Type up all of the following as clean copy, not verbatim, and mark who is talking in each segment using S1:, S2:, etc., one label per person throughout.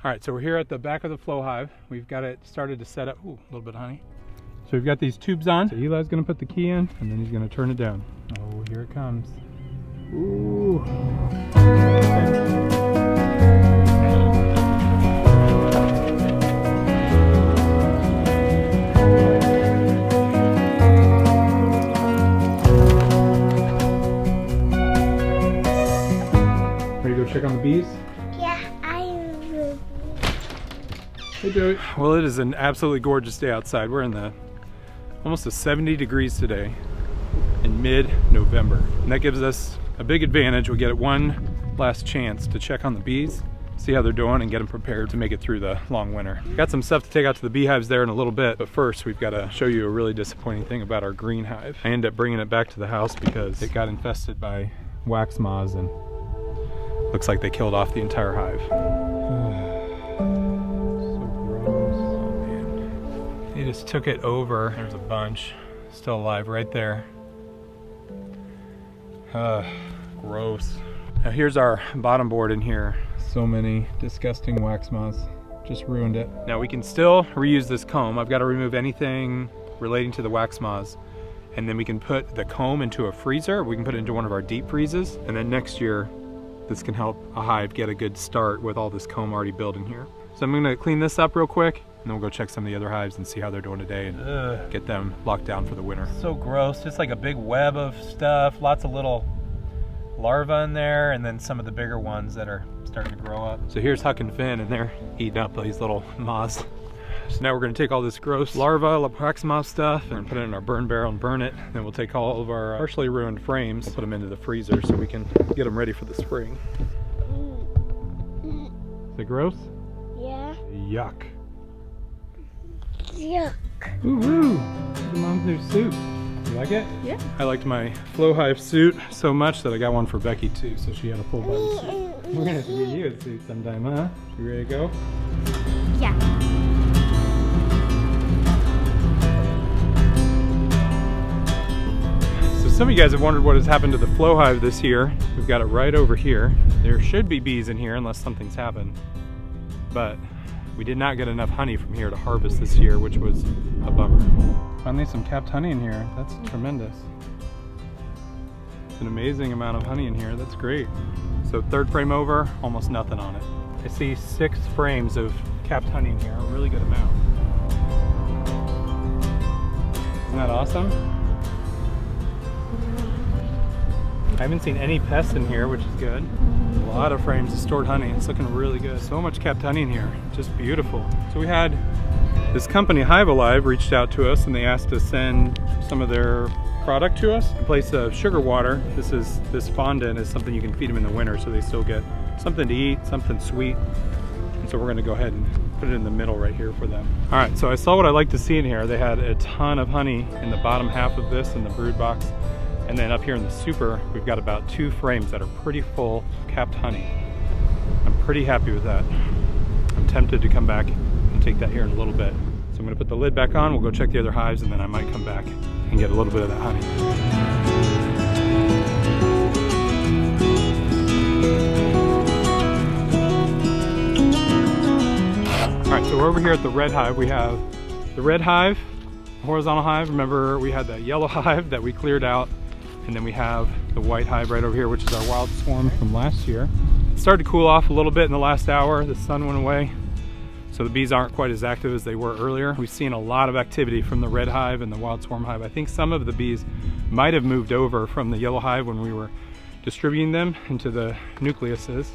S1: All right, so we're here at the back of the Flow Hive. We've got it started to set up. Ooh, a little bit of honey. So we've got these tubes on. So Eli's gonna put the key in and then he's gonna turn it down. Oh, here it comes. Ooh. Ready to go check on the bees?
S2: Yeah, I will.
S1: Hey Joey. Well, it is an absolutely gorgeous day outside. We're in the almost to 70 degrees today in mid-November. And that gives us a big advantage. We get one last chance to check on the bees, see how they're doing, and get them prepared to make it through the long winter. Got some stuff to take out to the beehives there in a little bit, but first we've got to show you a really disappointing thing about our green hive. I ended up bringing it back to the house because it got infested by wax moths and looks like they killed off the entire hive. They just took it over. There's a bunch still alive right there. Gross. Now here's our bottom board in here. So many disgusting wax moths. Just ruined it. Now we can still reuse this comb. I've got to remove anything relating to the wax moths. And then we can put the comb into a freezer. We can put it into one of our deep freezes. And then next year, this can help a hive get a good start with all this comb already built in here. So I'm gonna clean this up real quick, and then we'll go check some of the other hives and see how they're doing today and get them locked down for the winter. So gross, just like a big web of stuff, lots of little larvae in there, and then some of the bigger ones that are starting to grow up. So here's Huck and Finn, and they're eating up these little moths. So now we're gonna take all this gross larva, wax moth stuff, and put it in our burn barrel and burn it. Then we'll take all of our partially ruined frames, put them into the freezer so we can get them ready for the spring. Is it gross?
S2: Yeah.
S1: Yuck.
S2: Yuck.
S1: Ooh, the mom's new suit. You like it?
S2: Yeah.
S1: I liked my Flow Hive suit so much that I got one for Becky too, so she had a full body suit. We're gonna have to get you a suit sometime, huh? You ready to go?
S2: Yeah.
S1: Some of you guys have wondered what has happened to the Flow Hive this year. We've got it right over here. There should be bees in here unless something's happened. But we did not get enough honey from here to harvest this year, which was a bummer. Finally some capped honey in here. That's tremendous. It's an amazing amount of honey in here. That's great. So third frame over, almost nothing on it. I see 6 frames of capped honey in here, a really good amount. Isn't that awesome? I haven't seen any pests in here, which is good. A lot of frames of stored honey. It's looking really good. So much capped honey in here. Just beautiful. So we had this company, Hive Alive, reached out to us and they asked to send some of their product to us in place of sugar water. This fondant is something you can feed them in the winter so they still get something to eat, something sweet. And so we're gonna go ahead and put it in the middle right here for them. All right, so I saw what I like to see in here. They had a ton of honey in the bottom half of this in the brood box. And then up here in the super, we've got about 2 frames that are pretty full of capped honey. I'm pretty happy with that. I'm tempted to come back and take that here in a little bit. So I'm gonna put the lid back on, we'll go check the other hives, and then I might come back and get a little bit of that honey. All right, so we're over here at the red hive. We have the red hive, horizontal hive. Remember, we had that yellow hive that we cleared out. And then we have the white hive right over here, which is our wild swarm from last year. It started to cool off a little bit in the last hour. The sun went away, so the bees aren't quite as active as they were earlier. We've seen a lot of activity from the red hive and the wild swarm hive. I think some of the bees might have moved over from the yellow hive when we were distributing them into the nucleuses.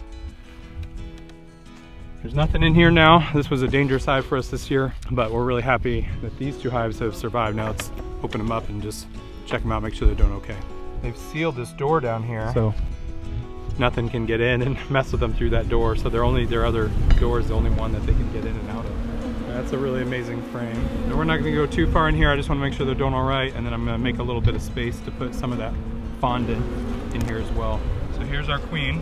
S1: There's nothing in here now. This was a dangerous hive for us this year, but we're really happy that these 2 hives have survived. Now let's open them up and just check them out, make sure they're doing okay. They've sealed this door down here, so nothing can get in and mess with them through that door. So their other door is the only one that they can get in and out of. That's a really amazing frame. And we're not gonna go too far in here. I just wanna make sure they're doing all right. And then I'm gonna make a little bit of space to put some of that fondant in here as well. So here's our queen.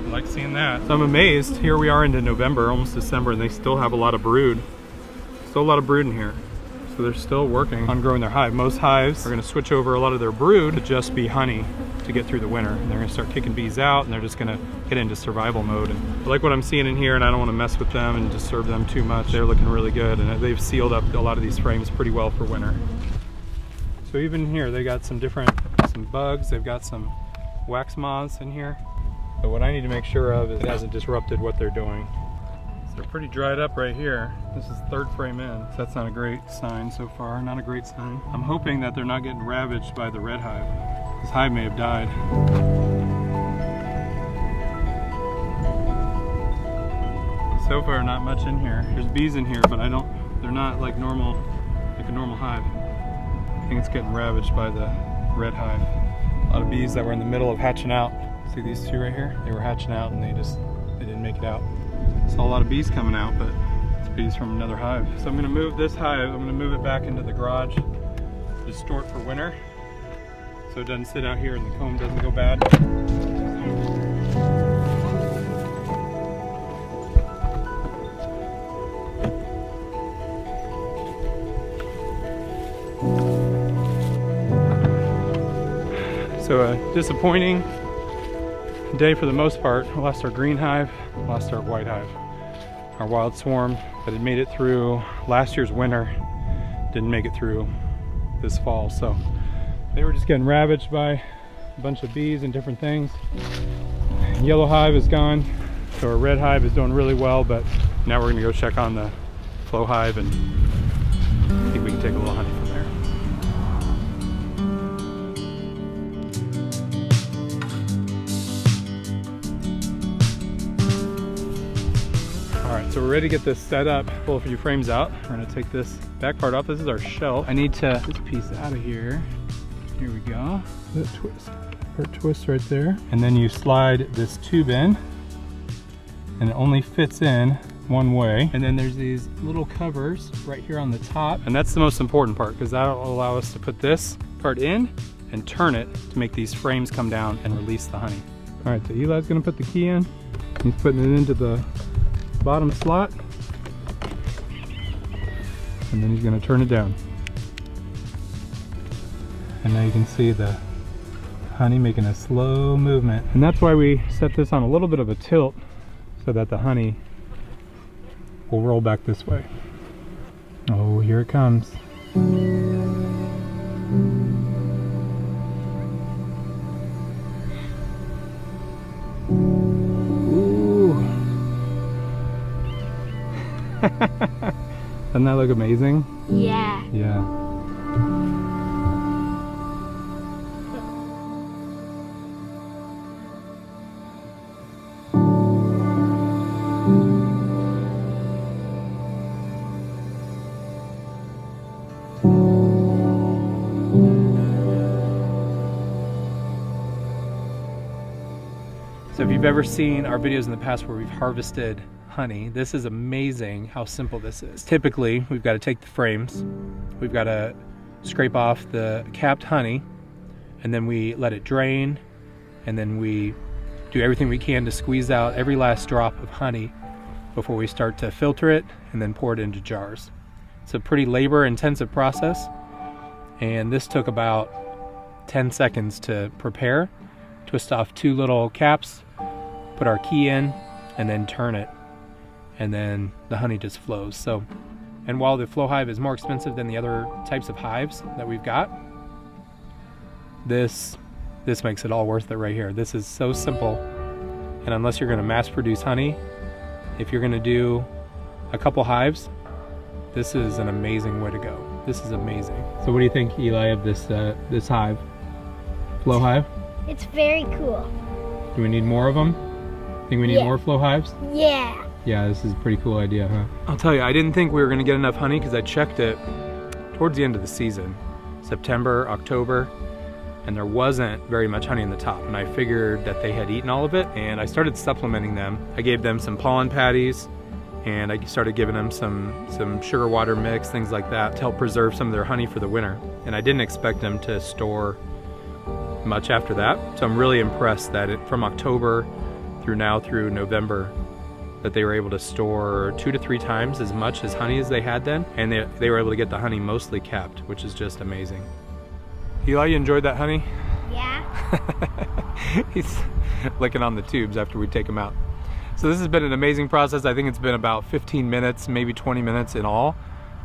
S1: I like seeing that. So I'm amazed. Here we are into November, almost December, and they still have a lot of brood. Still a lot of brood in here. So they're still working on growing their hive. Most hives are gonna switch over a lot of their brood to just be honey to get through the winter. And they're gonna start kicking bees out, and they're just gonna get into survival mode. And I like what I'm seeing in here, and I don't want to mess with them and disturb them too much. They're looking really good, and they've sealed up a lot of these frames pretty well for winter. So even here, they got some bugs. They've got some wax moths in here. But what I need to make sure of is it hasn't disrupted what they're doing. So they're pretty dried up right here. This is third frame in. So that's not a great sign so far, not a great sign. I'm hoping that they're not getting ravaged by the red hive. This hive may have died. So far, not much in here. There's bees in here, but they're not like a normal hive. I think it's getting ravaged by the red hive. A lot of bees that were in the middle of hatching out. See these two right here? They were hatching out and they didn't make it out. Saw a lot of bees coming out, but it's bees from another hive. So I'm gonna move this hive, I'm gonna move it back into the garage to store it for winter, so it doesn't sit out here and the comb doesn't go bad. So a disappointing day for the most part. We lost our green hive, lost our white hive. Our wild swarm that had made it through last year's winter didn't make it through this fall. So they were just getting ravaged by a bunch of bees and different things. Yellow hive is gone, so our red hive is doing really well, but now we're gonna go check on the Flow Hive and I think we can take a little honey from there. So we're ready to get this set up, pull a few frames out. We're gonna take this back part off. This is our shell. I need to get this piece out of here. Here we go. That twist, or twist right there. And then you slide this tube in and it only fits in one way. And then there's these little covers right here on the top. And that's the most important part because that'll allow us to put this part in and turn it to make these frames come down and release the honey. All right, so Eli's gonna put the key in. He's putting it into the bottom slot, and then he's going to turn it down. And now you can see the honey making a slow movement. And that's why we set this on a little bit of a tilt so that the honey will roll back this way. Oh, here it comes. Doesn't that look amazing?
S2: Yeah.
S1: Yeah. So if you've ever seen our videos in the past where we've harvested honey, this is amazing how simple this is. Typically, we've got to take the frames, we've got to scrape off the capped honey, and then we let it drain, and then we do everything we can to squeeze out every last drop of honey before we start to filter it and then pour it into jars. It's a pretty labor-intensive process, and this took about 10 seconds to prepare. Twist off two little caps, put our key in, and then turn it. And then the honey just flows. So, and while the Flow Hive is more expensive than the other types of hives that we've got, this makes it all worth it right here. This is so simple, and unless you're going to mass produce honey, if you're going to do a couple hives, this is an amazing way to go. This is amazing. So what do you think, Eli, of this this hive, Flow Hive?
S2: It's very cool.
S1: Do we need more of them? Think we need more Flow Hives?
S2: Yeah.
S1: Yeah, this is a pretty cool idea, huh? I'll tell you, I didn't think we were gonna get enough honey because I checked it towards the end of the season, September, October, and there wasn't very much honey in the top. And I figured that they had eaten all of it, and I started supplementing them. I gave them some pollen patties, and I started giving them some sugar water mix, things like that, to help preserve some of their honey for the winter. And I didn't expect them to store much after that. So I'm really impressed that from October through now through November, that they were able to store 2 to 3 times as much as honey as they had then, and they were able to get the honey mostly capped, which is just amazing. Eli, you enjoyed that honey?
S2: Yeah.
S1: licking on the tubes after we take them out. So this has been an amazing process. I think it's been about 15 minutes, maybe 20 minutes in all.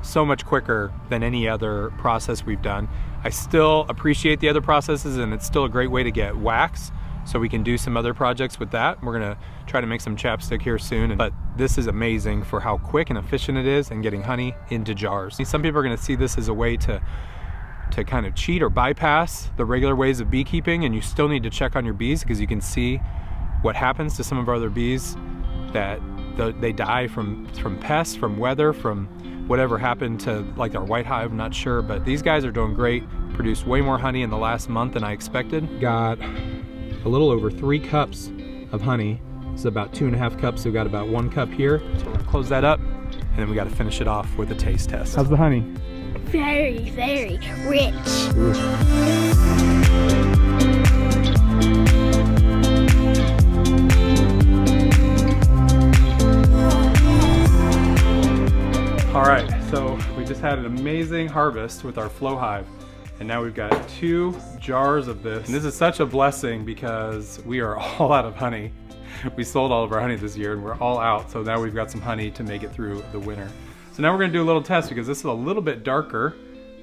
S1: So much quicker than any other process we've done. I still appreciate the other processes, and it's still a great way to get wax, so we can do some other projects with that. We're gonna try to make some chapstick here soon, but this is amazing for how quick and efficient it is in getting honey into jars. Some people are gonna see this as a way to kind of cheat or bypass the regular ways of beekeeping, and you still need to check on your bees, because you can see what happens to some of our other bees, that they die from pests, from weather, from whatever happened to like our white hive, I'm not sure, but these guys are doing great. Produced way more honey in the last month than I expected. Got a little over 3 cups of honey. This is about 2.5 cups, so we got about 1 cup here. So we're gonna close that up, and then we gotta finish it off with a taste test. How's the honey?
S2: Very, very rich.
S1: All right, so we just had an amazing harvest with our Flow Hive, and now we've got 2 jars of this. And this is such a blessing because we are all out of honey. We sold all of our honey this year and we're all out, so now we've got some honey to make it through the winter. So now we're gonna do a little test because this is a little bit darker.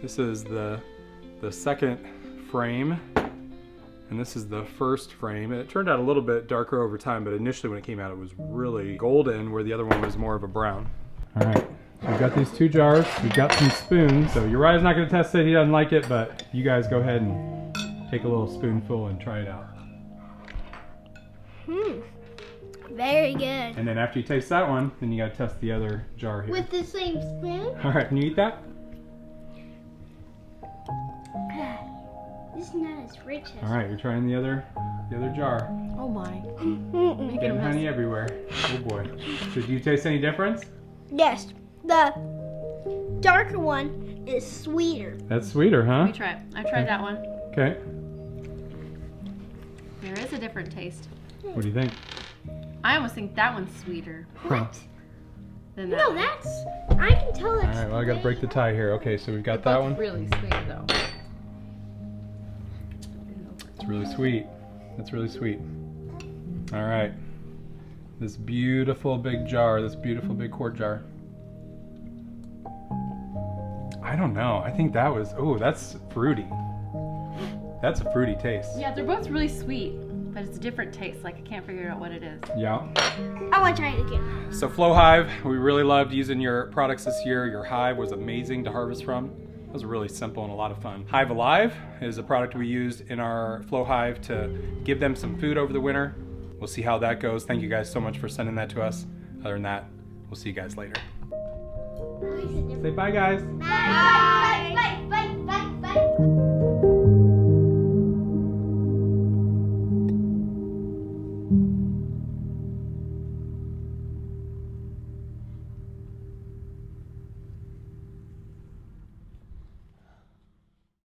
S1: This is the second frame, and this is the first frame. And it turned out a little bit darker over time, but initially when it came out it was really golden, where the other one was more of a brown. All right. So we've got these 2 jars, we've got some spoons. So Uriah's not gonna test it, he doesn't like it, but you guys go ahead and take a little spoonful and try it out.
S2: Very good.
S1: And then after you taste that one, then you gotta test the other jar here.
S2: With the same spoon?
S1: All right, can you eat that?
S2: This is not as rich as...
S1: All right, you're trying the other jar.
S3: Oh my.
S1: Getting honey everywhere. Oh boy. So do you taste any difference?
S2: Yes, the darker one is sweeter.
S1: That's sweeter, huh?
S3: Let me try it. I tried that one.
S1: Okay.
S3: There is a different taste.
S1: What do you think?
S3: I almost think that one's sweeter
S2: What?
S3: than that
S2: No,
S3: one.
S2: that's... I can tell
S1: All
S2: it's...
S1: right, well I gotta break the tie here. Okay, so we've got that one.
S3: Really sweet though.
S1: It's really sweet. That's really sweet. All right. This beautiful big jar, this beautiful big quart jar. I don't know. I think that was, oh, that's fruity. That's a fruity taste.
S3: Yeah, they're both really sweet, but it's a different taste. Like I can't figure out what it is.
S1: Yeah.
S2: I want to try it again.
S1: So Flow Hive, we really loved using your products this year. Your hive was amazing to harvest from. It was really simple and a lot of fun. Hive Alive is a product we used in our Flow Hive to give them some food over the winter. We'll see how that goes. Thank you guys so much for sending that to us. Other than that, we'll see you guys later. Say bye, guys.
S2: Bye.